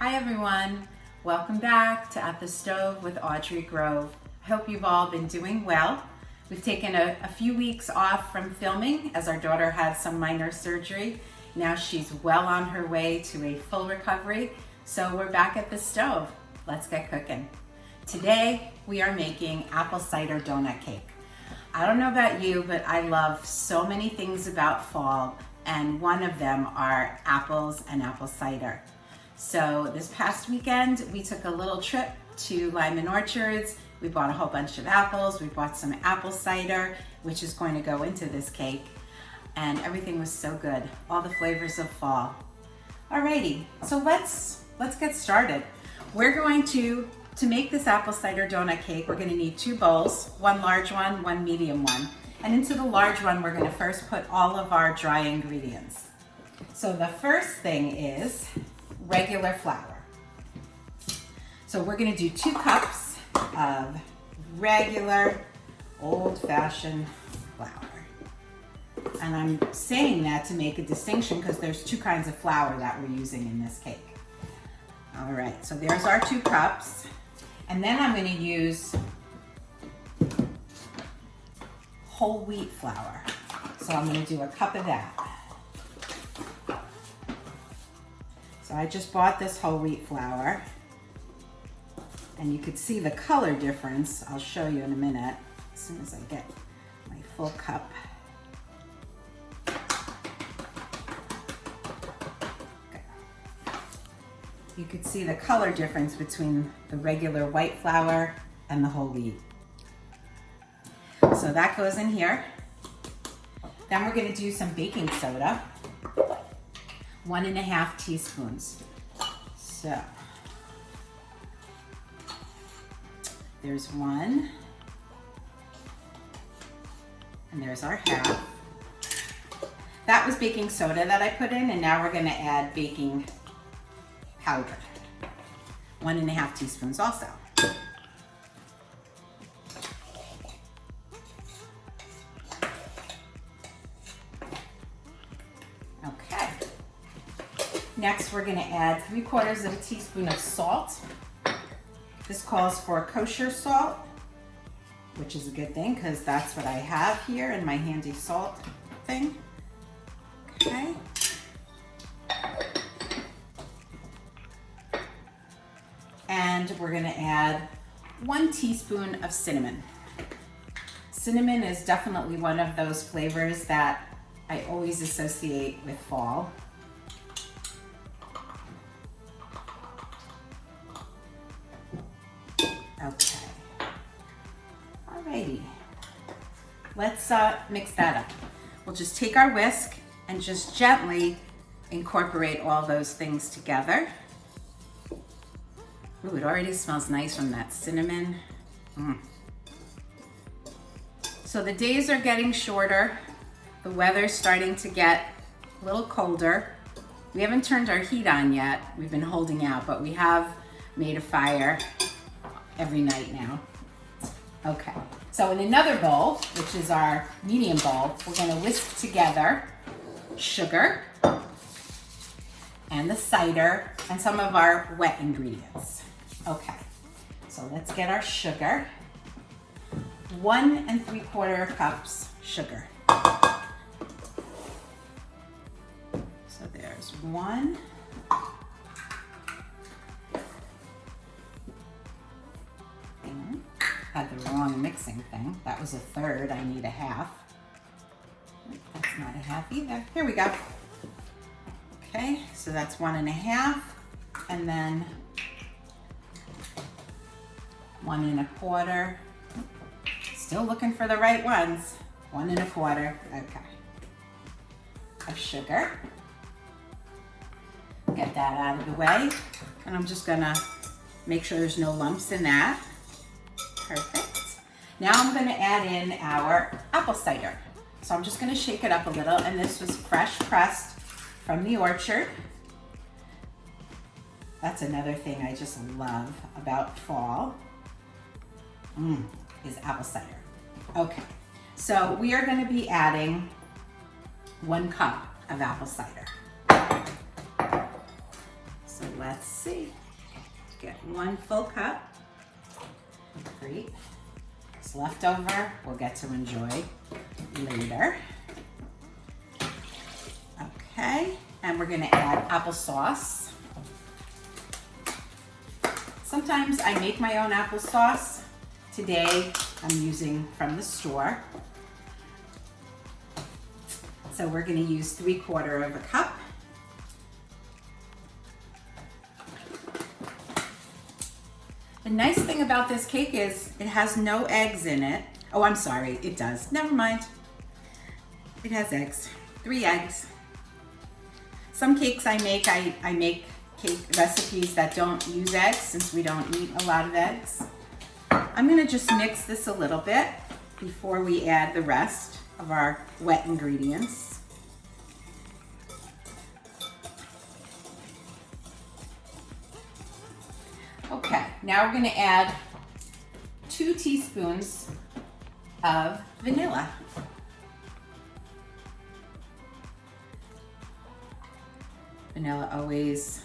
Hi everyone, welcome back to At the Stove with Audrey Grove. I hope you've all been doing well. We've taken a few weeks off from filming as our daughter had some minor surgery. Now she's well on her way to a full recovery, so we're back at the stove. Let's get cooking. Today we are making apple cider donut cake. I don't know about you, but I love so many things about fall, and one of them are apples and apple cider. So this past weekend, we took a little trip to Lyman Orchards. We bought a whole bunch of apples. We bought some apple cider, which is going to go into this cake. And everything was so good. All the flavors of fall. Alrighty, so let's get started. We're going to make this apple cider donut cake, we're gonna need 2 bowls, one large one, one medium one. And into the large one, we're gonna first put all of our dry ingredients. So the first thing is regular flour. So we're gonna do 2 cups of regular old-fashioned flour. And I'm saying that to make a distinction because there's 2 kinds of flour that we're using in this cake. All right, so there's our 2 cups. And then I'm gonna use whole wheat flour. So I'm gonna do a cup of that. So I just bought this whole wheat flour, and you could see the color difference. I'll show you in a minute as soon as I get my full cup. Okay. You could see the color difference between the regular white flour and the whole wheat. So that goes in here. Then we're gonna do some baking soda. 1.5 teaspoons. So there's 1, and there's our half. That was baking soda that I put in, and now we're gonna add baking powder. 1.5 teaspoons also. Next, we're gonna add 3/4 teaspoon of salt. This calls for kosher salt, which is a good thing because that's what I have here in my handy salt thing. Okay. And we're gonna add 1 teaspoon of cinnamon. Cinnamon is definitely one of those flavors that I always associate with fall. Okay, alrighty, let's mix that up. We'll just take our whisk and just gently incorporate all those things together. Ooh, it already smells nice from that cinnamon. So the days are getting shorter. The weather's starting to get a little colder. We haven't turned our heat on yet. We've been holding out, but we have made a fire every night now. Okay, so in another bowl, which is our medium bowl, we're gonna whisk together sugar and the cider and some of our wet ingredients. Okay, so let's get our sugar. 1 3/4 cups sugar. So there's 1. Had the wrong mixing thing. That was 1/3. I need 1/2. That's not 1/2 either. Here we go. Okay, so that's 1 1/2, and then 1 1/4. Still looking for the right ones. 1 1/4. Okay. Of sugar. Get that out of the way, and I'm just gonna make sure there's no lumps in that. Perfect. Now I'm gonna add in our apple cider. So I'm just gonna shake it up a little, and this was fresh pressed from the orchard. That's another thing I just love about fall, is apple cider. Okay, so we are gonna be adding 1 cup of apple cider. So let's see. Get 1 full cup. Great. It's leftover, we'll get to enjoy later. Okay, and we're gonna add applesauce. Sometimes I make my own applesauce. Today, I'm using from the store. So we're gonna use 3/4 of a cup. The nice thing about this cake is it has no eggs in it. Oh, I'm sorry, it does. Never mind. It has eggs, 3 eggs. Some cakes I make cake recipes that don't use eggs since we don't eat a lot of eggs. I'm gonna just mix this a little bit before we add the rest of our wet ingredients. Okay, now we're gonna add 2 teaspoons of vanilla. Vanilla always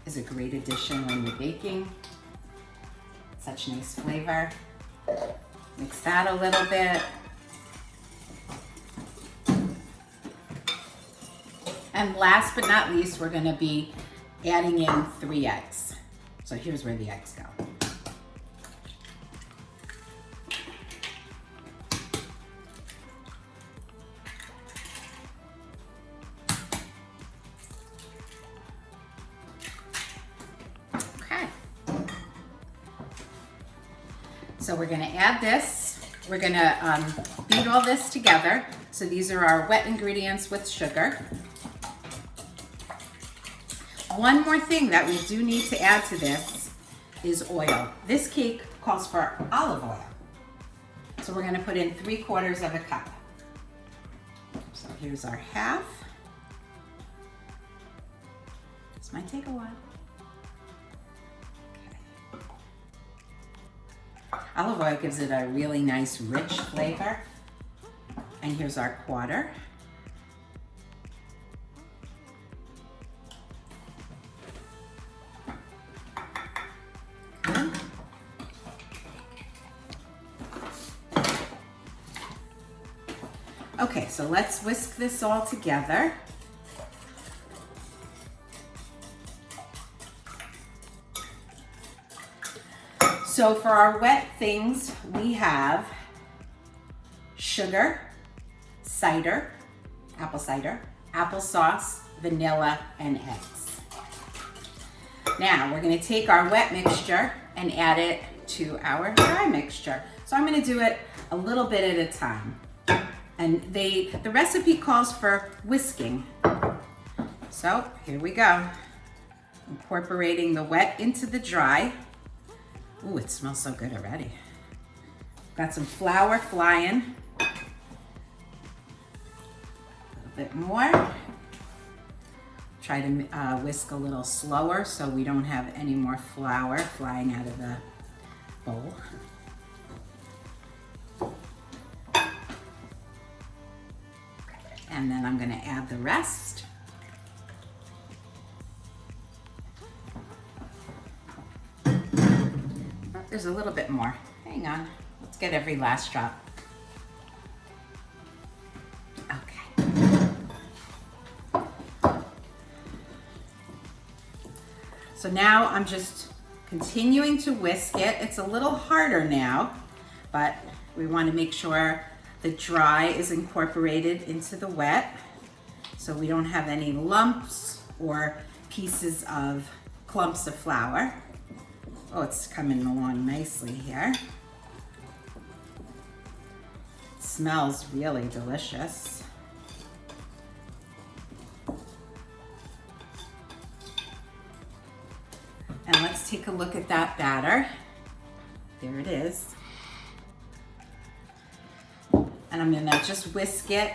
is a great addition when you're baking. Such nice flavor. Mix that a little bit. And last but not least, we're gonna be adding in 3 eggs. So here's where the eggs go. Okay. So we're gonna add this. We're gonna beat all this together. So these are our wet ingredients with sugar. One more thing that we do need to add to this is oil. This cake calls for olive oil. So we're gonna put in 3/4 of a cup. So here's our half. This might take a while. Okay. Olive oil gives it a really nice rich flavor. And here's our 1/4. Okay, so let's whisk this all together. So for our wet things, we have sugar, cider, apple cider, applesauce, vanilla, and eggs. Now we're gonna take our wet mixture and add it to our dry mixture. So I'm gonna do it a little bit at a time. And the recipe calls for whisking. So here we go. Incorporating the wet into the dry. Ooh, it smells so good already. Got some flour flying. A little bit more. Try to whisk a little slower so we don't have any more flour flying out of the bowl. And then I'm gonna add the rest. Oh, there's a little bit more. Hang on, let's get every last drop. Okay. So now I'm just continuing to whisk it. It's a little harder now, but we wanna make sure the dry is incorporated into the wet so we don't have any lumps or pieces of clumps of flour. Oh, it's coming along nicely here. It smells really delicious. And let's take a look at that batter. There it is. And I'm gonna just whisk it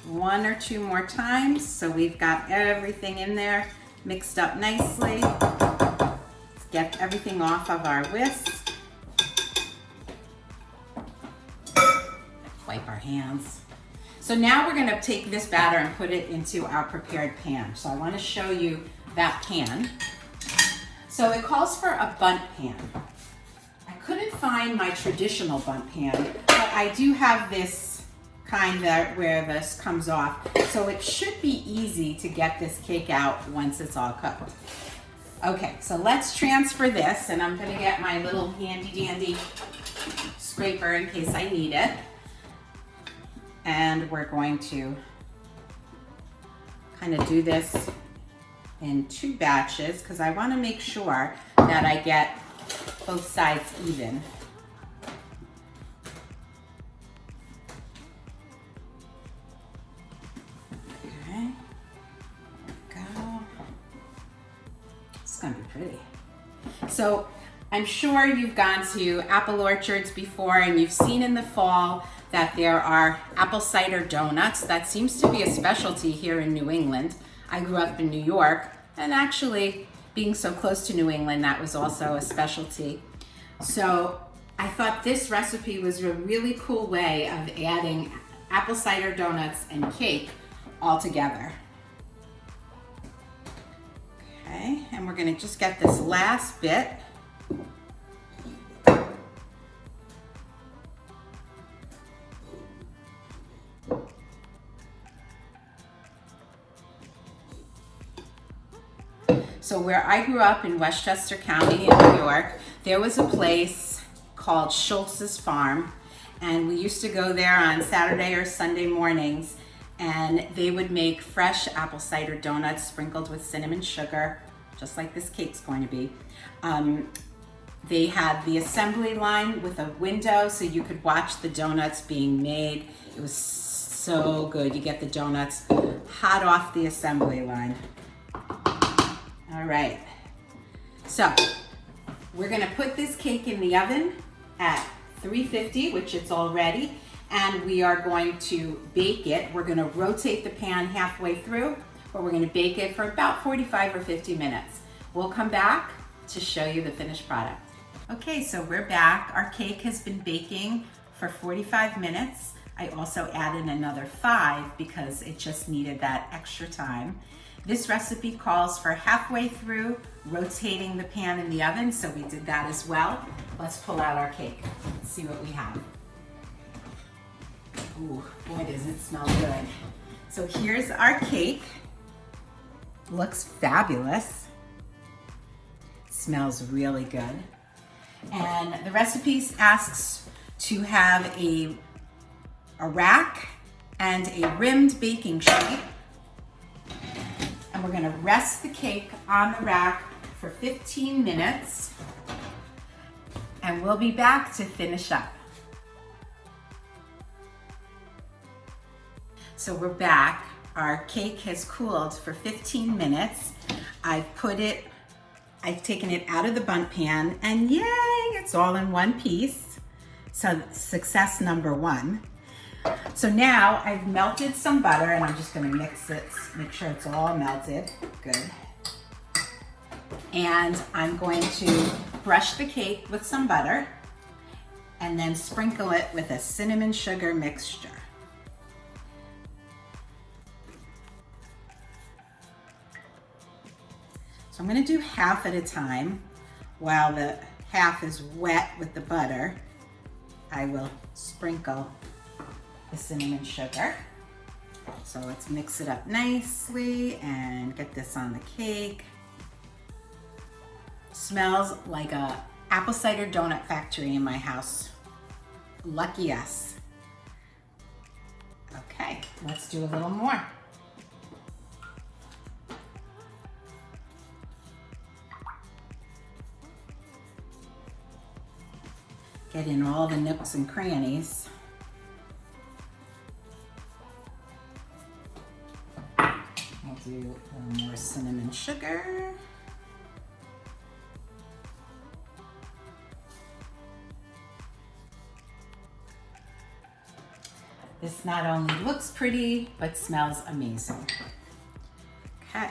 1 or 2 more times so we've got everything in there mixed up nicely. Let's get everything off of our whisk. Wipe our hands. So now we're gonna take this batter and put it into our prepared pan. So I wanna show you that pan. So it calls for a bundt pan. I couldn't find my traditional bundt pan, but I do have this kind that where this comes off. So it should be easy to get this cake out once it's all cooked. Okay, so let's transfer this, and I'm gonna get my little handy dandy scraper in case I need it. And we're going to kind of do this in 2 batches because I want to make sure that I get both sides even. Okay, there we go. It's gonna be pretty. So I'm sure you've gone to apple orchards before and you've seen in the fall that there are apple cider donuts. That seems to be a specialty here in New England. I grew up in New York, and actually being so close to New England, that was also a specialty. So I thought this recipe was a really cool way of adding apple cider donuts and cake all together. Okay, and we're gonna just get this last bit. So where I grew up in Westchester County in New York, there was a place called Schultz's Farm, and we used to go there on Saturday or Sunday mornings, and they would make fresh apple cider donuts sprinkled with cinnamon sugar, just like this cake's going to be. They had the assembly line with a window so you could watch the donuts being made. It was so good. You get the donuts hot off the assembly line. All right, so we're gonna put this cake in the oven at 350, which it's already, and we are going to bake it. We're gonna rotate the pan halfway through, but we're gonna bake it for about 45 or 50 minutes. We'll come back to show you the finished product. Okay, so we're back. Our cake has been baking for 45 minutes. I also added another 5 because it just needed that extra time. This recipe calls for halfway through rotating the pan in the oven, so we did that as well. Let's pull out our cake and see what we have. Ooh, boy, does it smell good. So here's our cake. Looks fabulous. Smells really good. And the recipe asks to have a rack and a rimmed baking sheet. And we're gonna rest the cake on the rack for 15 minutes, and we'll be back to finish up. So we're back. Our cake has cooled for 15 minutes. I've taken it out of the bundt pan, and yay, it's all in one piece. So success number 1. So now I've melted some butter, and I'm just gonna mix it, make sure it's all melted. Good. And I'm going to brush the cake with some butter and then sprinkle it with a cinnamon sugar mixture. So I'm gonna do half at a time. While the half is wet with the butter, I will sprinkle the cinnamon sugar. So let's mix it up nicely and get this on the cake. Smells like a apple cider donut factory in my house. Lucky us. Okay, let's do a little more. Get in all the nooks and crannies. I'll do a little more cinnamon sugar. This not only looks pretty, but smells amazing. Okay.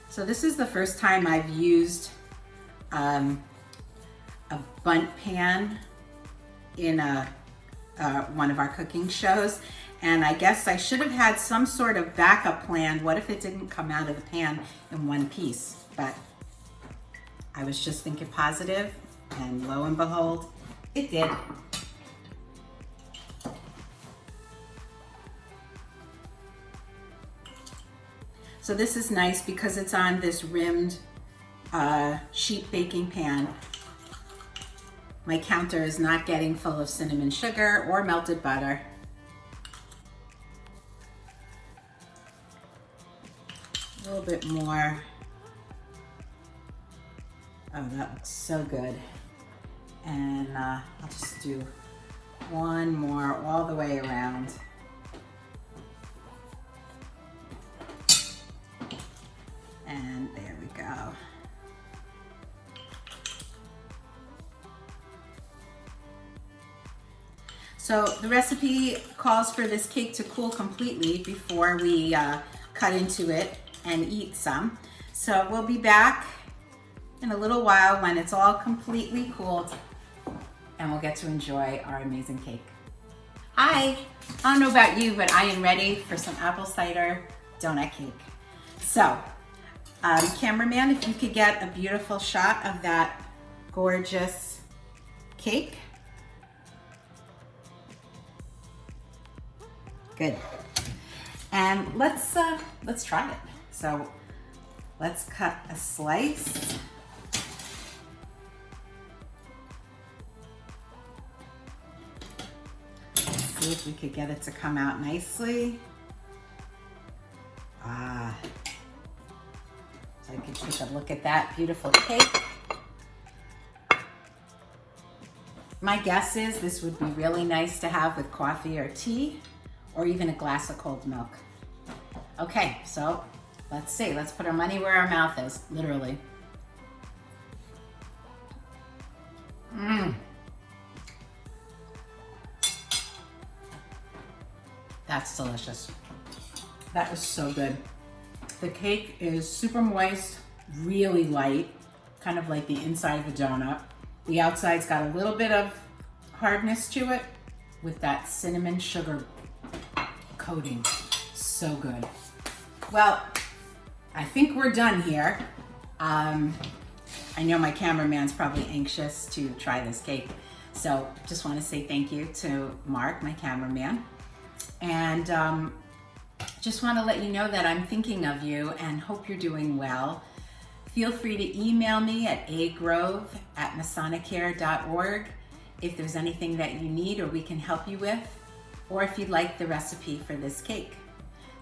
So this is the first time I've used a bundt pan in a one of our cooking shows. And I guess I should have had some sort of backup plan. What if it didn't come out of the pan in one piece? But I was just thinking positive, and lo and behold, it did. So this is nice because it's on this rimmed sheet baking pan. My counter is not getting full of cinnamon sugar or melted butter. A little bit more. Oh, that looks so good. And I'll just do one more all the way around. And there we go. So the recipe calls for this cake to cool completely before we cut into it and eat some. So we'll be back in a little while when it's all completely cooled and we'll get to enjoy our amazing cake. Hi, I don't know about you, but I am ready for some apple cider donut cake. So, cameraman, if you could get a beautiful shot of that gorgeous cake. Good. And let's try it. So let's cut a slice. See if we could get it to come out nicely. So I can take a look at that beautiful cake. My guess is this would be really nice to have with coffee or tea, or even a glass of cold milk. Okay, so let's see. Let's put our money where our mouth is, literally. That's delicious. That was so good. The cake is super moist, really light, kind of like the inside of a donut. The outside's got a little bit of hardness to it with that cinnamon sugar coating. So good. Well, I think we're done here. I know my cameraman's probably anxious to try this cake. So just want to say thank you to Mark, my cameraman. And just want to let you know that I'm thinking of you and hope you're doing well. Feel free to email me at agrove@masonicare.org if there's anything that you need or we can help you with, or if you'd like the recipe for this cake.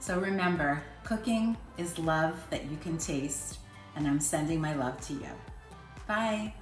So remember, cooking is love that you can taste, and I'm sending my love to you. Bye.